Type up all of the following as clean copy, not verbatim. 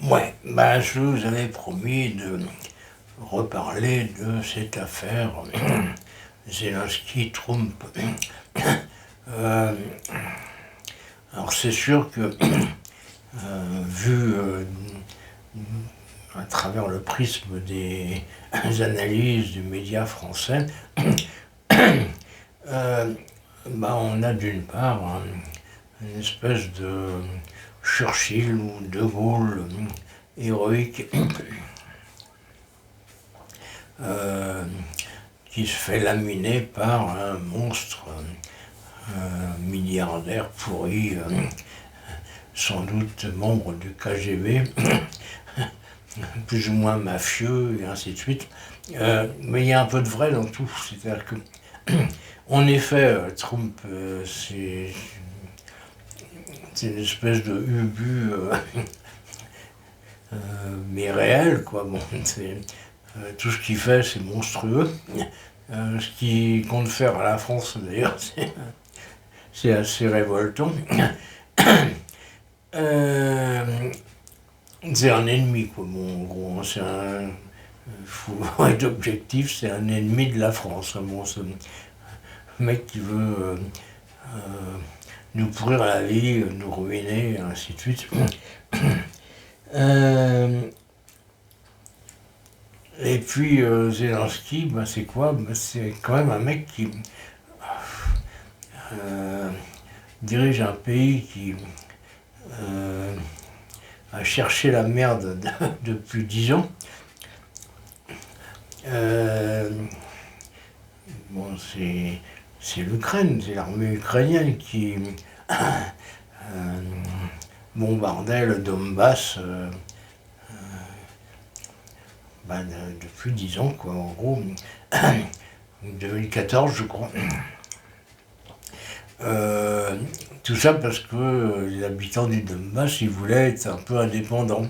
Ouais, bah, je vous avais promis de reparler de cette affaire Zelensky-Trump. Euh, alors c'est sûr que, vu à travers le prisme des analyses des médias français, euh, bah, on a d'une part une espèce de Churchill ou De Gaulle héroïque euh, qui se fait laminer par un monstre milliardaire pourri, sans doute membre du KGB, plus ou moins mafieux, et ainsi de suite. Mais il y a un peu de vrai dans tout. C'est-à-dire que, en effet, Trump, c'est une espèce de ubu, mais réel, quoi. Bon, tout ce qu'il fait, c'est monstrueux. Ce qu'il compte faire à la France, d'ailleurs, c'est assez révoltant. C'est un ennemi, quoi. Bon, en gros, c'est un. Il faut être objectif, c'est un ennemi de la France. Bon, c'est un mec qui veut nous pourrir la vie, nous ruiner, et ainsi de suite. Et puis Zelensky, bah, c'est quoi? Bah, c'est quand même un mec qui dirige un pays qui a cherché la merde depuis 10 ans. Bon, c'est l'Ukraine, c'est l'armée ukrainienne qui bombardait le Donbass depuis 10 ans, quoi, en gros. 2014, je crois. Tout ça parce que les habitants du Donbass, ils voulaient être un peu indépendants.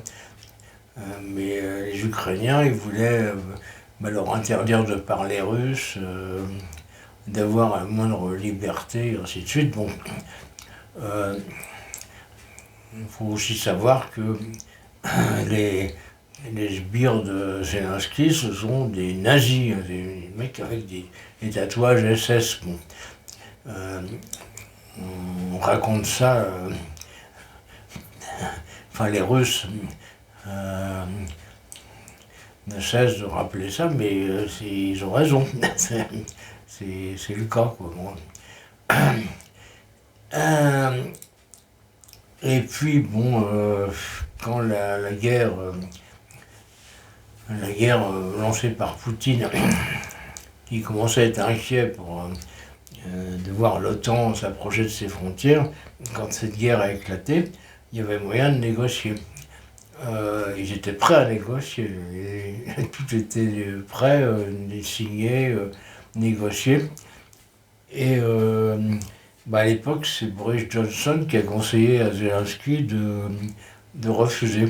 Mais les Ukrainiens, ils voulaient leur interdire de parler russe, d'avoir la moindre liberté, et ainsi de suite. Bon, il faut aussi savoir que les sbires de Zelensky, ce sont des nazis, des mecs avec des tatouages SS. Bon. On raconte ça, enfin les Russes ne cessent de rappeler ça, mais ils ont raison, c'est le cas, quoi. Bon. Et puis bon, quand la guerre lancée par Poutine, qui commençait à être inquiet de voir l'OTAN s'approcher de ses frontières, quand cette guerre a éclaté, il y avait moyen de négocier. Ils étaient prêts à négocier, tout était prêt, signé, négocié. Et à l'époque, c'est Boris Johnson qui a conseillé à Zelensky de refuser.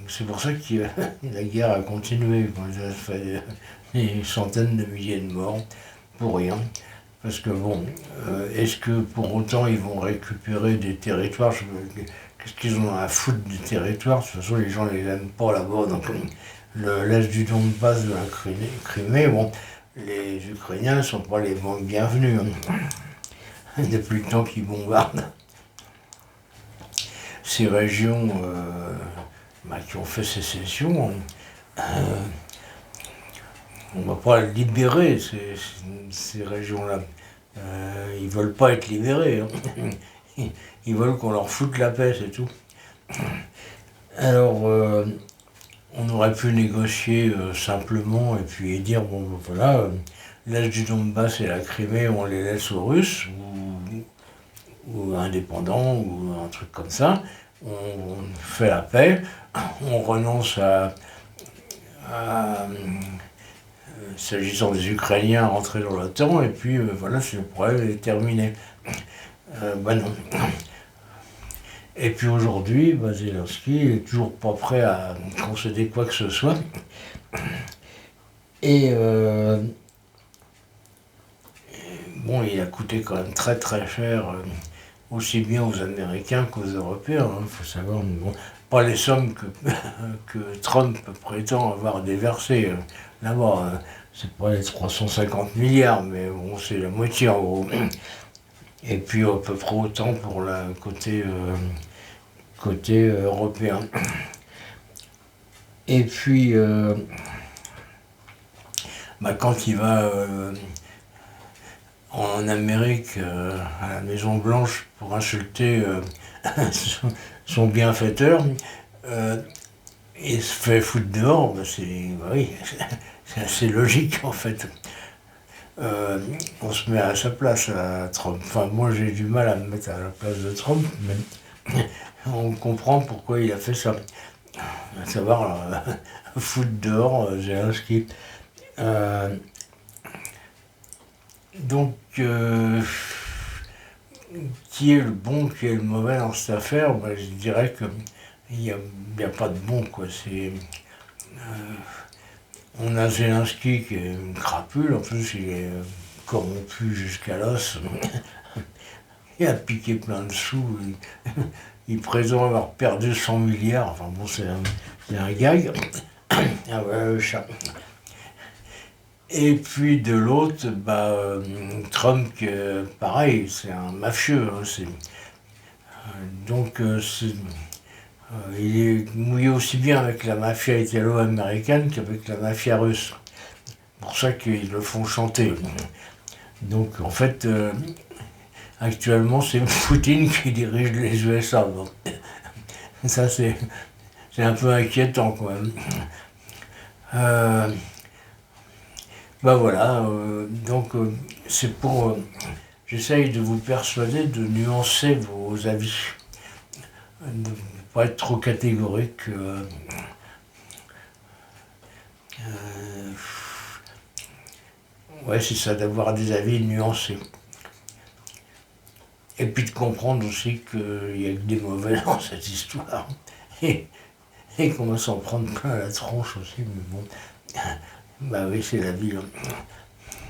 C'est pour ça que la guerre a continué. Ça fait des centaines de milliers de morts pour rien. Parce que bon, est-ce que pour autant ils vont récupérer des territoires? Qu'est-ce qu'ils ont à foutre des territoires? De toute façon, les gens les aiment pas là-bas. Donc l'est du Donbass de la Crimée, bon, les Ukrainiens ne sont pas les bienvenus. Depuis le temps qu'ils bombardent ces régions qui ont fait sécession, on ne va pas libérer ces régions-là. Ils ne veulent pas être libérés. Hein. Ils veulent qu'on leur foute la paix, c'est tout. Alors, on aurait pu négocier simplement et puis dire, bon voilà, l'Est du Donbass et la Crimée, on les laisse aux Russes, ou indépendants, ou un truc comme ça. On fait la paix, on renonce s'agissant des Ukrainiens, à rentrer dans l'OTAN, et puis voilà, c'est le problème est terminé. Non. Et puis aujourd'hui, Zelensky n'est toujours pas prêt à concéder quoi que ce soit. Et bon, il a coûté quand même très très cher aussi bien aux Américains qu'aux Européens. Il faut savoir, bon, pas les sommes que Trump prétend avoir déversées là-bas. C'est pas les 350 milliards, mais bon, c'est la moitié en gros. Et puis à peu près autant pour le côté européen. Et puis, quand il va en Amérique, à la Maison Blanche, pour insulter son bienfaiteur, il se fait foutre dehors, oui, c'est assez logique en fait. On se met à sa place à Trump. Enfin, moi j'ai du mal à me mettre à la place de Trump, mais on comprend pourquoi il a fait ça. À savoir foutre dehors Zelensky. Donc, qui est le bon, qui est le mauvais dans cette affaire? Je dirais qu'il n'y a pas de bon, quoi. On a Zelensky qui est une crapule, en plus il est corrompu jusqu'à l'os. Il a piqué plein de sous. Il prétend avoir perdu 100 milliards. Enfin bon, c'est un gag. Ah ouais, et puis de l'autre, Trump, pareil, c'est un mafieux. Donc il est mouillé aussi bien avec la mafia italo-américaine qu'avec la mafia russe. C'est pour ça qu'ils le font chanter. Donc en fait, actuellement c'est Poutine qui dirige les USA. Donc, ça c'est un peu inquiétant quoi. Voilà, donc c'est pour... j'essaye de vous persuader de nuancer vos avis, de ne pas être trop catégorique. Ouais, c'est ça, d'avoir des avis nuancés. Et puis de comprendre aussi qu'il y a que des mauvais dans cette histoire. Et qu'on va s'en prendre plein à la tronche aussi, mais bon, oui, c'est la vie.